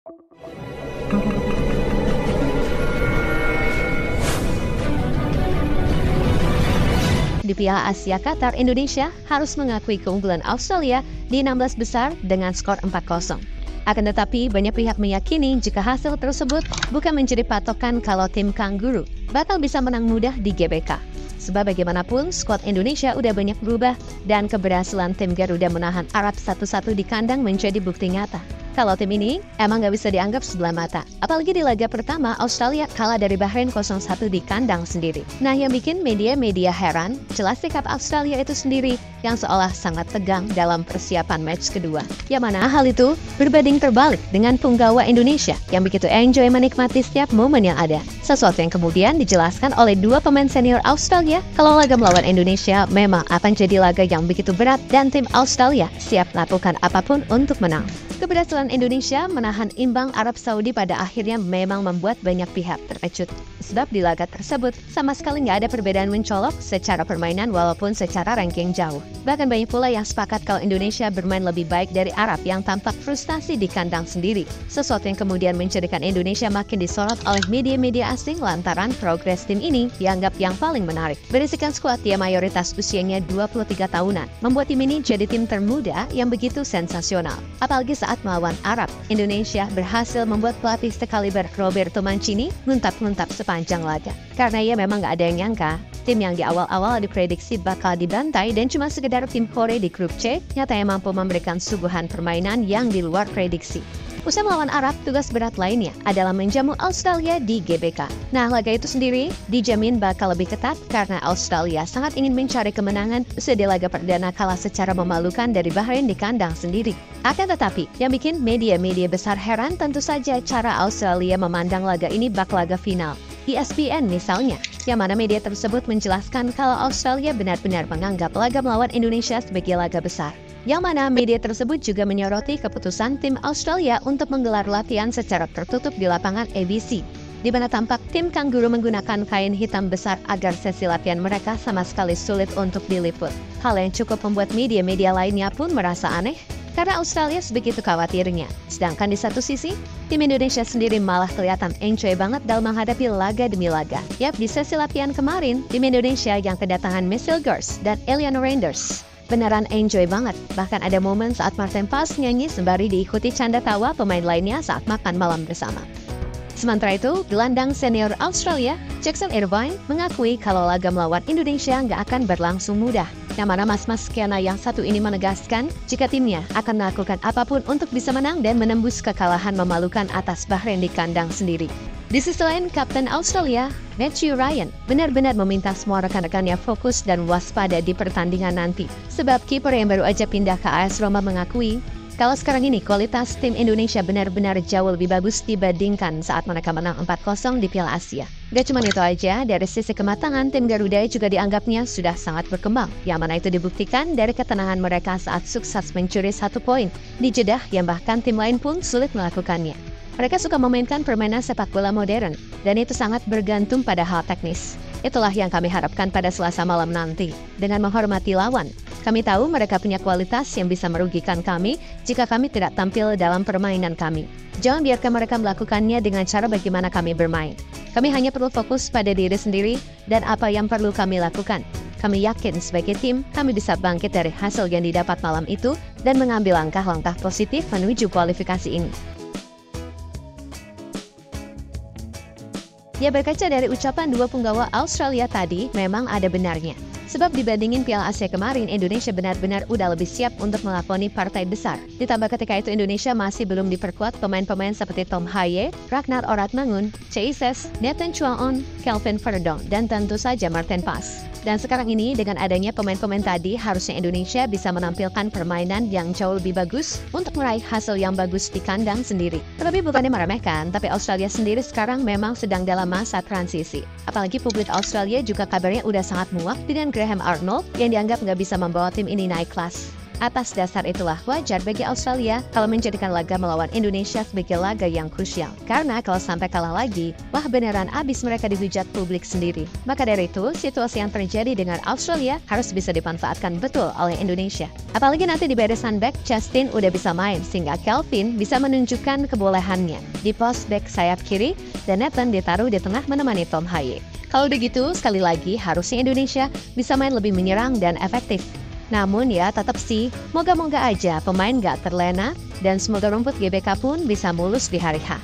Di Piala Asia Qatar, Indonesia harus mengakui keunggulan Australia di 16 besar dengan skor 4-0. Akan tetapi, banyak pihak meyakini jika hasil tersebut bukan menjadi patokan kalau tim Kangguru bakal bisa menang mudah di GBK. Sebab bagaimanapun, skuad Indonesia udah banyak berubah dan keberhasilan tim Garuda menahan Arab 1-1 di kandang menjadi bukti nyata. Kalau tim ini emang gak bisa dianggap sebelah mata. Apalagi di laga pertama, Australia kalah dari Bahrain 0-1 di kandang sendiri. Nah, yang bikin media-media heran, jelas sikap Australia itu sendiri yang seolah sangat tegang dalam persiapan match kedua. Yang mana hal itu berbanding terbalik dengan punggawa Indonesia yang begitu enjoy menikmati setiap momen yang ada. Sesuatu yang kemudian dijelaskan oleh dua pemain senior Australia kalau laga melawan Indonesia memang akan jadi laga yang begitu berat dan tim Australia siap melakukan apapun untuk menang. Keberhasilan Indonesia menahan imbang Arab Saudi pada akhirnya memang membuat banyak pihak terkejut. Sebab di laga tersebut sama sekali nggak ada perbedaan mencolok secara permainan walaupun secara ranking jauh. Bahkan banyak pula yang sepakat kalau Indonesia bermain lebih baik dari Arab yang tampak frustasi di kandang sendiri. Sesuatu yang kemudian menjadikan Indonesia makin disorot oleh media-media asing lantaran progres tim ini dianggap yang paling menarik. Berisikan skuad yang mayoritas usianya 23 tahunan, membuat tim ini jadi tim termuda yang begitu sensasional. Apalagi saat melawan Arab, Indonesia berhasil membuat pelatih sekaliber Roberto Mancini nguntap-nguntap sepanjang laga. Karena ia memang gak ada yang nyangka, tim yang di awal-awal diprediksi bakal dibantai dan cuma sekedar tim Korea di grup C, nyatanya mampu memberikan suguhan permainan yang di luar prediksi. Usai melawan Arab, tugas berat lainnya adalah menjamu Australia di GBK. Nah, laga itu sendiri dijamin bakal lebih ketat karena Australia sangat ingin mencari kemenangan setelah laga perdana kalah secara memalukan dari Bahrain di kandang sendiri. Akan tetapi, yang bikin media-media besar heran tentu saja cara Australia memandang laga ini bak laga final. ESPN misalnya, yang mana media tersebut menjelaskan kalau Australia benar-benar menganggap laga melawan Indonesia sebagai laga besar. Yang mana media tersebut juga menyoroti keputusan tim Australia untuk menggelar latihan secara tertutup di lapangan ABC, di mana tampak tim Kangguru menggunakan kain hitam besar agar sesi latihan mereka sama sekali sulit untuk diliput. Hal yang cukup membuat media-media lainnya pun merasa aneh, karena Australia sebegitu khawatirnya. Sedangkan di satu sisi, tim Indonesia sendiri malah kelihatan enjoy banget dalam menghadapi laga demi laga. Yap, di sesi latihan kemarin, tim Indonesia yang kedatangan Michelle Gers dan Eliana Reinders beneran enjoy banget. Bahkan ada momen saat Martin Paes nyanyi sembari diikuti canda tawa pemain lainnya saat makan malam bersama. Sementara itu, gelandang senior Australia, Jackson Irvine, mengakui kalau laga melawan Indonesia nggak akan berlangsung mudah. Yang mana mas-mas Kiana yang satu ini menegaskan jika timnya akan melakukan apapun untuk bisa menang dan menembus kekalahan memalukan atas Bahrain di kandang sendiri. Di sisi lain, Kapten Australia, Matthew Ryan, benar-benar meminta semua rekan-rekannya fokus dan waspada di pertandingan nanti. Sebab kiper yang baru aja pindah ke AS Roma mengakui kalau sekarang ini kualitas tim Indonesia benar-benar jauh lebih bagus dibandingkan saat mereka menang 4-0 di Piala Asia. Gak cuma itu aja, dari sisi kematangan, tim Garuda juga dianggapnya sudah sangat berkembang. Yang mana itu dibuktikan dari ketenangan mereka saat sukses mencuri 1 poin di Jeddah yang bahkan tim lain pun sulit melakukannya. Mereka suka memainkan permainan sepak bola modern, dan itu sangat bergantung pada hal teknis. Itulah yang kami harapkan pada Selasa malam nanti. Dengan menghormati lawan, kami tahu mereka punya kualitas yang bisa merugikan kami jika kami tidak tampil dalam permainan kami. Jangan biarkan mereka melakukannya dengan cara bagaimana kami bermain. Kami hanya perlu fokus pada diri sendiri dan apa yang perlu kami lakukan. Kami yakin sebagai tim, kami bisa bangkit dari hasil yang didapat malam itu dan mengambil langkah-langkah positif menuju kualifikasi ini. Ya, berkaca dari ucapan dua punggawa Australia tadi, memang ada benarnya. Sebab dibandingin Piala Asia kemarin, Indonesia benar-benar udah lebih siap untuk melakoni partai besar. Ditambah ketika itu Indonesia masih belum diperkuat pemain-pemain seperti Tom Haye, Ragnar Oratmangun, Cheises, Nathan Chuaon, Kelvin Verdong, dan tentu saja Martin Paes. Dan sekarang ini dengan adanya pemain-pemain tadi, harusnya Indonesia bisa menampilkan permainan yang jauh lebih bagus untuk meraih hasil yang bagus di kandang sendiri. Terlebih bukannya meremehkan, tapi Australia sendiri sekarang memang sedang dalam masa transisi. Apalagi publik Australia juga kabarnya udah sangat muak dengan Graham Arnold yang dianggap nggak bisa membawa tim ini naik kelas. Atas dasar itulah wajar bagi Australia kalau menjadikan laga melawan Indonesia sebagai laga yang krusial. Karena kalau sampai kalah lagi, wah beneran abis mereka dihujat publik sendiri. Maka dari itu, situasi yang terjadi dengan Australia harus bisa dimanfaatkan betul oleh Indonesia. Apalagi nanti di barisan back, Justin udah bisa main, sehingga Kelvin bisa menunjukkan kebolehannya. Di pos back sayap kiri, dan Nathan ditaruh di tengah menemani Tom Haye. Kalau begitu, sekali lagi harusnya Indonesia bisa main lebih menyerang dan efektif. Namun ya tetap sih, moga-moga aja pemain gak terlena dan semoga rumput GBK pun bisa mulus di hari H.